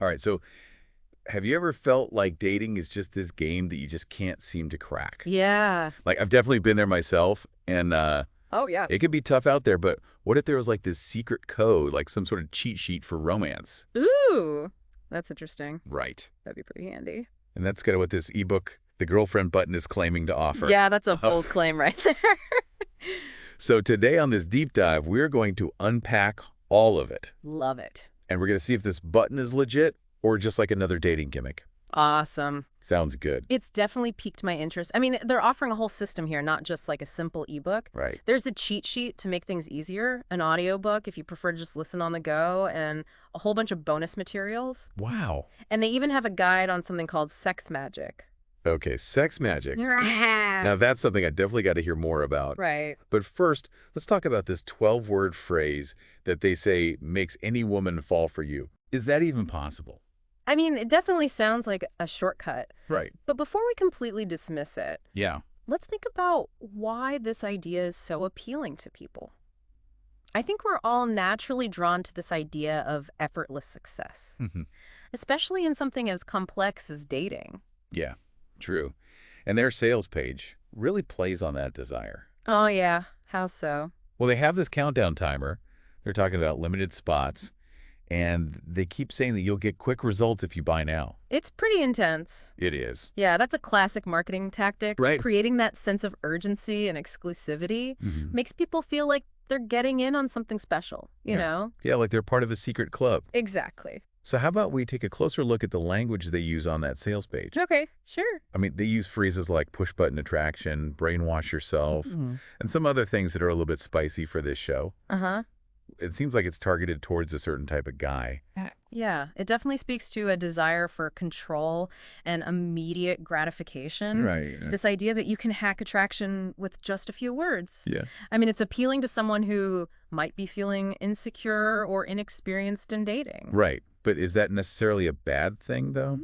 All right, so have you ever felt like dating is just this game that you just can't seem to crack? Yeah. Like, I've definitely been there myself, and Oh, yeah. it could be tough out there, but what if there was like this secret code, like some sort of cheat sheet for romance? Ooh, that's interesting. Right. That'd be pretty handy. And that's kind of what this ebook, The Girlfriend Button, is claiming to offer. Yeah, that's a bold claim right there. So today on this deep dive, we're going to unpack all of it. Love it. And we're going to see if this button is legit or just like another dating gimmick. Awesome. Sounds good. It's definitely piqued my interest. I mean, they're offering a whole system here, not just like a simple ebook. Right. There's a cheat sheet to make things easier, an audiobook if you prefer to just listen on the go, and a whole bunch of bonus materials. Wow. And they even have a guide on something called sex magic. Okay, sex magic. Right. Now that's something I definitely got to hear more about. But first, let's talk about this 12-word phrase that they say makes any woman fall for you. Is that even possible? I mean, it definitely sounds like a shortcut. Right. But before we completely dismiss it, Yeah. let's think about why this idea is so appealing to people. I think we're all naturally drawn to this idea of effortless success, especially in something as complex as dating. Yeah, true. And their sales page really plays on that desire. Oh, yeah. How so? Well, they have this countdown timer. They're talking about limited spots. And they keep saying that you'll get quick results if you buy now. It's pretty intense. It is. Yeah, that's a classic marketing tactic. Right. Creating that sense of urgency and exclusivity Mhm. makes people feel like they're getting in on something special, you know? Yeah, like they're part of a secret club. Exactly. So how about we take a closer look at the language they use on that sales page? Okay, sure. I mean, they use phrases like push-button attraction, brainwash yourself, and some other things that are a little bit spicy for this show. Uh-huh. It seems like it's targeted towards a certain type of guy. Yeah, it definitely speaks to a desire for control and immediate gratification. Right. This idea that you can hack attraction with just a few words. Yeah. I mean, it's appealing to someone who might be feeling insecure or inexperienced in dating. Right. But is that necessarily a bad thing, though?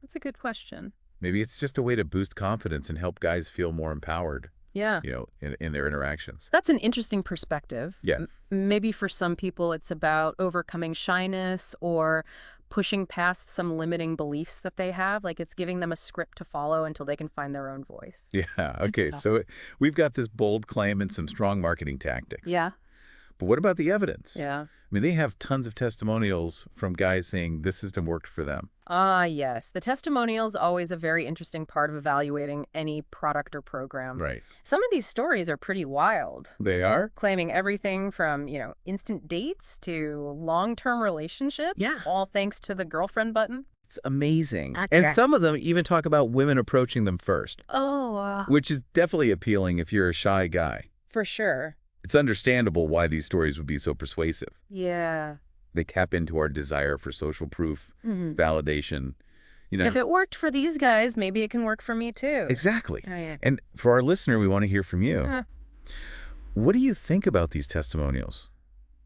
That's a good question. Maybe it's just a way to boost confidence and help guys feel more empowered, Yeah. in their interactions. That's an interesting perspective. Yeah. Maybe for some people it's about overcoming shyness or pushing past some limiting beliefs that they have. Like it's giving them a script to follow until they can find their own voice. Yeah. Okay. So we've got this bold claim and some strong marketing tactics. Yeah. But what about the evidence? Yeah. I mean, they have tons of testimonials from guys saying this system worked for them. Ah, yes. The testimonial's always a very interesting part of evaluating any product or program. Right. Some of these stories are pretty wild, They are? claiming everything from, instant dates to long-term relationships. Yeah. All thanks to the girlfriend button. It's amazing. Okay. And some of them even talk about women approaching them first. Oh, Which is definitely appealing if you're a shy guy. for sure. It's understandable why these stories would be so persuasive. Yeah. They tap into our desire for social proof, Mhm. validation. If it worked for these guys, maybe it can work for me too. Exactly. Oh, yeah. And for our listener, we want to hear from you. Uh. What do you think about these testimonials?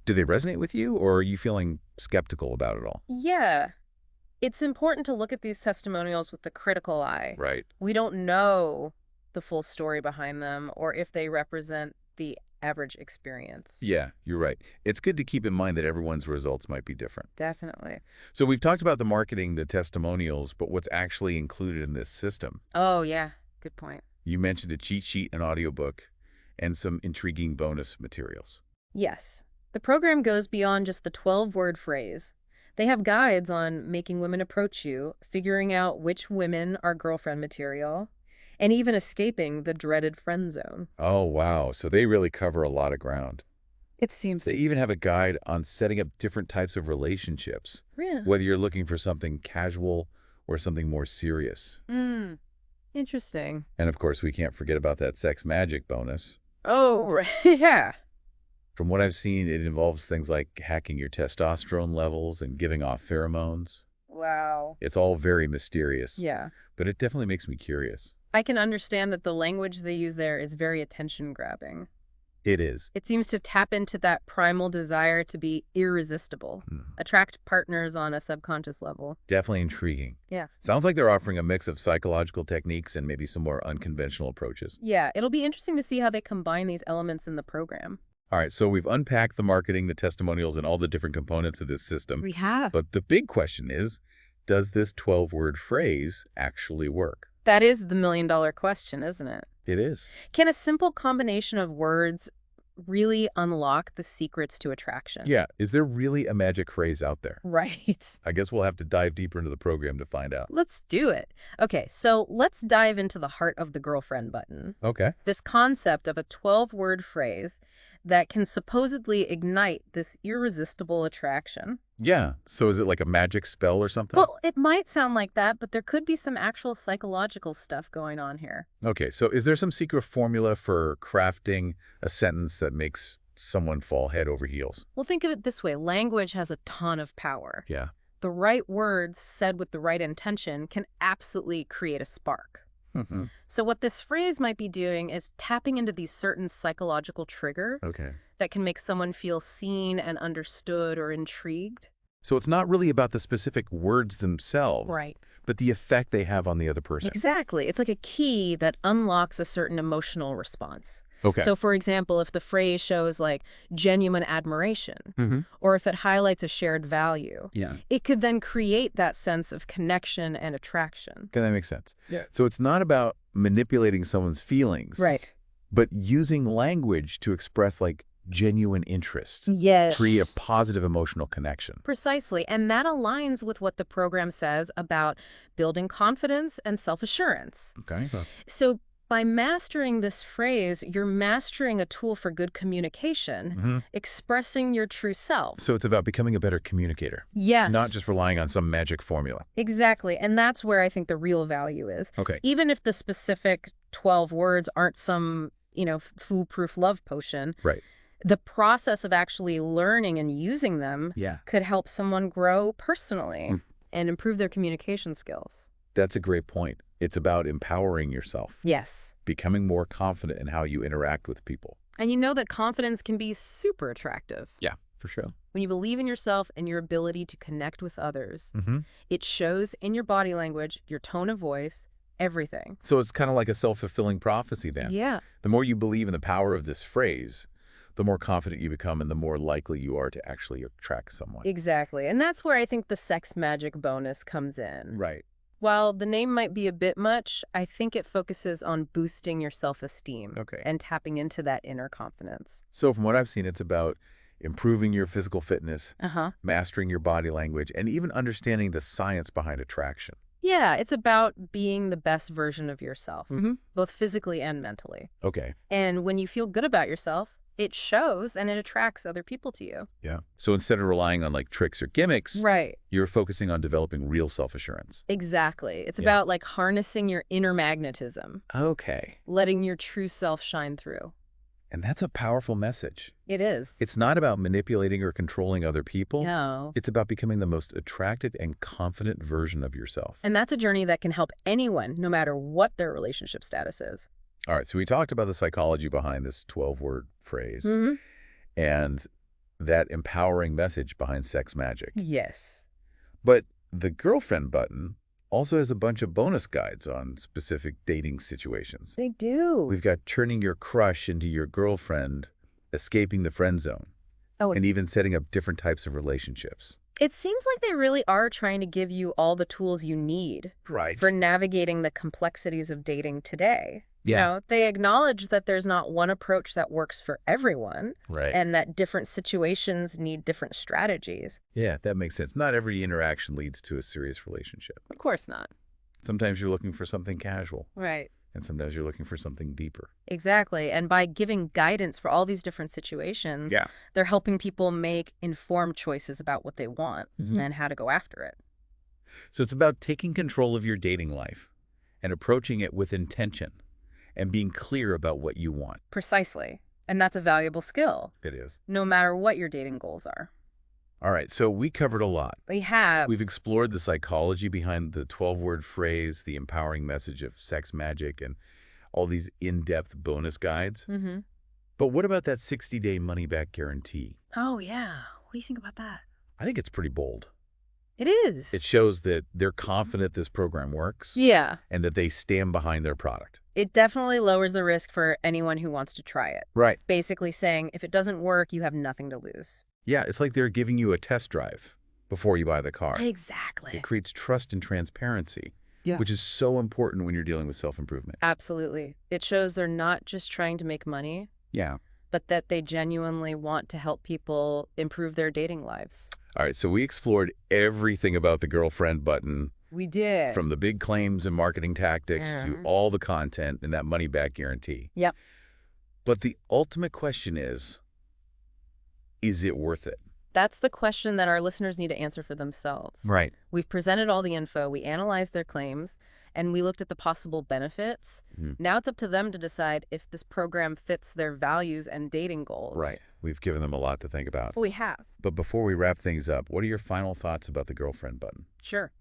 Do they resonate with you, or are you feeling skeptical about it all? Yeah. It's important to look at these testimonials with the critical eye. Right. We don't know the full story behind them or if they represent the average experience. Yeah, you're right. It's good to keep in mind that everyone's results might be different. Definitely. So we've talked about the marketing, the testimonials, but what's actually included in this system? Oh, yeah. Good point. You mentioned a cheat sheet, an audiobook, and some intriguing bonus materials. Yes. The program goes beyond just the 12-word phrase. They have guides on making women approach you, figuring out which women are girlfriend material, and even escaping the dreaded friend zone. Oh, wow. So they really cover a lot of ground. It seems They even have a guide on setting up different types of relationships, real. whether you're looking for something casual or something more serious. Interesting. And of course, we can't forget about that sex magic bonus. Oh, right. Yeah. From what I've seen, it involves things like hacking your testosterone levels and giving off pheromones. Wow. It's all very mysterious, Yeah. but it definitely makes me curious. I can understand that the language they use there is very attention-grabbing. It is. It seems to tap into that primal desire to be irresistible, attract partners on a subconscious level. Definitely intriguing. Yeah. Sounds like they're offering a mix of psychological techniques and maybe some more unconventional approaches. Yeah, it'll be interesting to see how they combine these elements in the program. All right, so we've unpacked the marketing, the testimonials, and all the different components of this system. We have. But the big question is, does this 12-word phrase actually work? That is the million-dollar question, isn't it? It is. Can a simple combination of words really unlock the secrets to attraction? Yeah, is there really a magic phrase out there? Right. I guess we'll have to dive deeper into the program to find out. Let's do it. Okay, so let's dive into the heart of the girlfriend button. Okay. This concept of a 12-word phrase that can supposedly ignite this irresistible attraction. Yeah, so is it like a magic spell or something? Well, it might sound like that, but there could be some actual psychological stuff going on here. Okay, so is there some secret formula for crafting a sentence that makes someone fall head over heels? Well, think of it this way. Language has a ton of power. Yeah. The right words said with the right intention can absolutely create a spark. Mm-hmm. So what this phrase might be doing is tapping into these certain psychological triggers Okay. that can make someone feel seen and understood or intrigued. So it's not really about the specific words themselves, Right. but the effect they have on the other person. Exactly. It's like a key that unlocks a certain emotional response. Okay. So, for example, if the phrase shows like genuine admiration, Mm-hmm. or if it highlights a shared value, Yeah. it could then create that sense of connection and attraction. Okay, that makes sense. Yeah. So it's not about manipulating someone's feelings. Right. But using language to express like genuine interest. Yes. Create a positive emotional connection. Precisely. And that aligns with what the program says about building confidence and self-assurance. Okay. So by mastering this phrase, you're mastering a tool for good communication, Mm-hmm. expressing your true self. So it's about becoming a better communicator, Yes. not just relying on some magic formula. Exactly. And that's where I think the real value is. Okay. Even if the specific 12 words aren't some, foolproof love potion, Right. the process of actually learning and using them Yeah. could help someone grow personally Mm. and improve their communication skills. That's a great point. It's about empowering yourself, Yes. becoming more confident in how you interact with people. And you know that confidence can be super attractive. Yeah, for sure. When you believe in yourself and your ability to connect with others, Mm-hmm. it shows in your body language, your tone of voice, everything. So it's kind of like a self-fulfilling prophecy then. Yeah. The more you believe in the power of this phrase, the more confident you become and the more likely you are to actually attract someone. Exactly. And that's where I think the sex magic bonus comes in. Right. While the name might be a bit much, I think it focuses on boosting your self-esteem Okay. and tapping into that inner confidence. So from what I've seen, it's about improving your physical fitness, Uh-huh. mastering your body language, and even understanding the science behind attraction. Yeah, it's about being the best version of yourself, Mm-hmm. both physically and mentally. Okay. And when you feel good about yourself, it shows and it attracts other people to you. Yeah. So instead of relying on like tricks or gimmicks, Right. you're focusing on developing real self-assurance. Exactly. It's Yeah. about like harnessing your inner magnetism, Okay. letting your true self shine through. And that's a powerful message. It is. It's not about manipulating or controlling other people. No. It's about becoming the most attractive and confident version of yourself. And that's a journey that can help anyone, no matter what their relationship status is. All right, so we talked about the psychology behind this 12-word phrase Mm-hmm. and that empowering message behind sex magic. Yes. But the girlfriend button also has a bunch of bonus guides on specific dating situations. They do. We've got turning your crush into your girlfriend, escaping the friend zone, Oh, and even setting up different types of relationships. it seems like they really are trying to give you all the tools you need Right. for navigating the complexities of dating today. You Yeah. know, they acknowledge that there's not one approach that works for everyone Right. and that different situations need different strategies. Yeah, that makes sense. Not every interaction leads to a serious relationship. Of course not. Sometimes you're looking for something casual, Right. and sometimes you're looking for something deeper. Exactly. And by giving guidance for all these different situations, Yeah. they're helping people make informed choices about what they want Mhm. and how to go after it. So it's about taking control of your dating life and approaching it with intention and being clear about what you want. Precisely. And that's a valuable skill, It is. no matter what your dating goals are. All right, so we covered a lot. We have. We've explored the psychology behind the 12-word phrase, the empowering message of sex magic, and all these in-depth bonus guides. Mm-hmm. But what about that 60-day money-back guarantee? Oh, yeah. What do you think about that? I think it's pretty bold. It is. It shows that they're confident this program works. Yeah. And that they stand behind their product. It definitely lowers the risk for anyone who wants to try it. Right. Basically saying, if it doesn't work, you have nothing to lose. Yeah, it's like they're giving you a test drive before you buy the car. Exactly. It creates trust and transparency, Yeah. which is so important when you're dealing with self-improvement. Absolutely. It shows they're not just trying to make money, Yeah. but that they genuinely want to help people improve their dating lives. All right, so we explored everything about the girlfriend button, We did. from the big claims and marketing tactics to Mhm. all the content and that money-back guarantee. Yep. But the ultimate question is it worth it? That's the question that our listeners need to answer for themselves. Right. We've presented all the info, we analyzed their claims, and we looked at the possible benefits. Mhm. Now it's up to them to decide if this program fits their values and dating goals. Right. We've given them a lot to think about. Well, we have. But before we wrap things up, what are your final thoughts about the girlfriend button? Sure.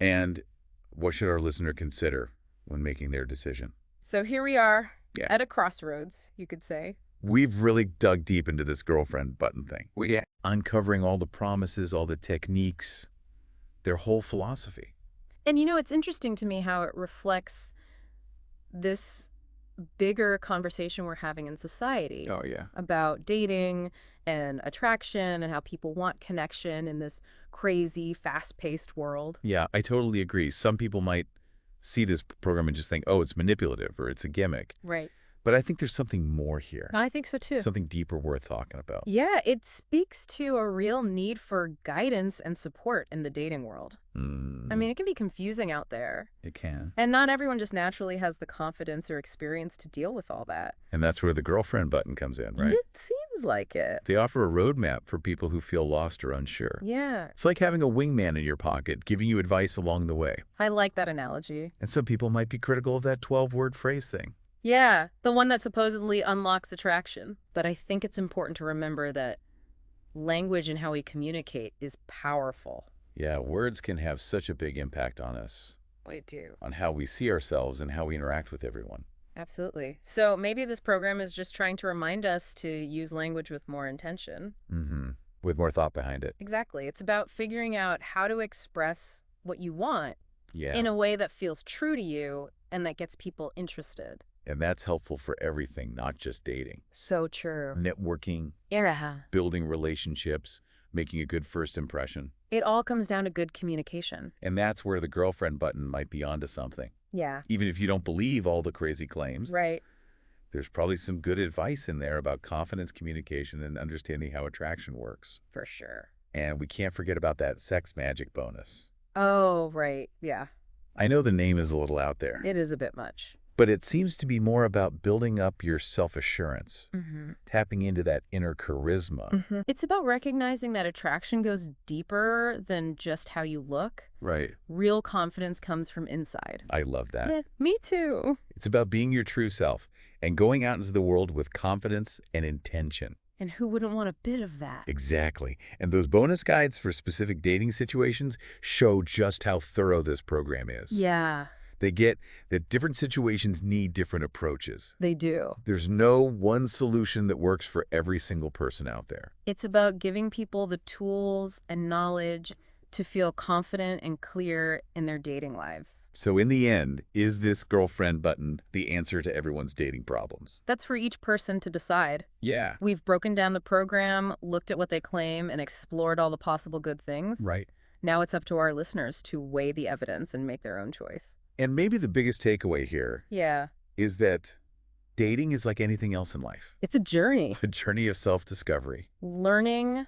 And what should our listener consider when making their decision? So here we are Yeah. at a crossroads, you could say. We've really dug deep into this girlfriend button thing, Yeah. uncovering all the promises, all the techniques, their whole philosophy. And it's interesting to me how it reflects this bigger conversation we're having in society Oh, yeah. about dating and attraction and how people want connection in this crazy, fast-paced world. Yeah, I totally agree. Some people might see this program and just think, oh, it's manipulative or it's a gimmick. Right. But I think there's something more here, I think so too. something deeper worth talking about. Yeah, it speaks to a real need for guidance and support in the dating world. I mean, it can be confusing out there. It can. And not everyone just naturally has the confidence or experience to deal with all that. And that's where the girlfriend button comes in, right? It seems like it. They offer a roadmap for people who feel lost or unsure. Yeah, It's like having a wingman in your pocket, giving you advice along the way. I like that analogy. And some people might be critical of that 12-word phrase thing. Yeah, the one that supposedly unlocks attraction. But I think it's important to remember that language and how we communicate is powerful. Yeah, words can have such a big impact on us, We do. on how we see ourselves and how we interact with everyone. Absolutely. So maybe this program is just trying to remind us to use language with more intention. With more thought behind it. Exactly. It's about figuring out how to express what you want Yeah. in a way that feels true to you and that gets people interested. And that's helpful for everything, not just dating. So true. Networking, Iraha. building relationships, making a good first impression. It all comes down to good communication. And that's where the girlfriend button might be onto something. Yeah. Even if you don't believe all the crazy claims, Right. there's probably some good advice in there about confidence, communication, and understanding how attraction works. For sure. And we can't forget about that sex magic bonus. Oh, right. Yeah. I know the name is a little out there, It is a bit much. but it seems to be more about building up your self-assurance, tapping into that inner charisma. It's about recognizing that attraction goes deeper than just how you look. Right. Real confidence comes from inside. I love that. Me too. It's about being your true self and going out into the world with confidence and intention. And who wouldn't want a bit of that? Exactly. And those bonus guides for specific dating situations show just how thorough this program is. Yeah, They get that different situations need different approaches. they do. There's no one solution that works for every single person out there. It's about giving people the tools and knowledge to feel confident and clear in their dating lives. So in the end, is this girlfriend button the answer to everyone's dating problems? That's for each person to decide. Yeah. We've broken down the program, looked at what they claim, and explored all the possible good things. Right. Now it's up to our listeners to weigh the evidence and make their own choice. And maybe the biggest takeaway here Yeah, is that dating is like anything else in life. it's a journey. A journey of self-discovery. Learning,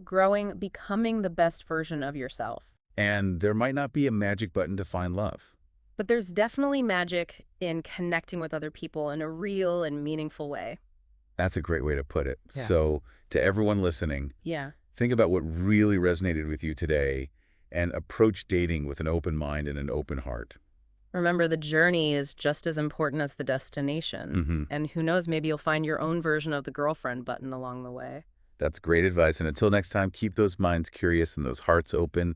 growing, becoming the best version of yourself. And there might not be a magic button to find love. But there's definitely magic in connecting with other people in a real and meaningful way. That's a great way to put it. Yeah. So to everyone listening, Yeah. think about what really resonated with you today and approach dating with an open mind and an open heart. Remember, the journey is just as important as the destination. And who knows, maybe you'll find your own version of the girlfriend button along the way. That's great advice. And until next time, keep those minds curious and those hearts open.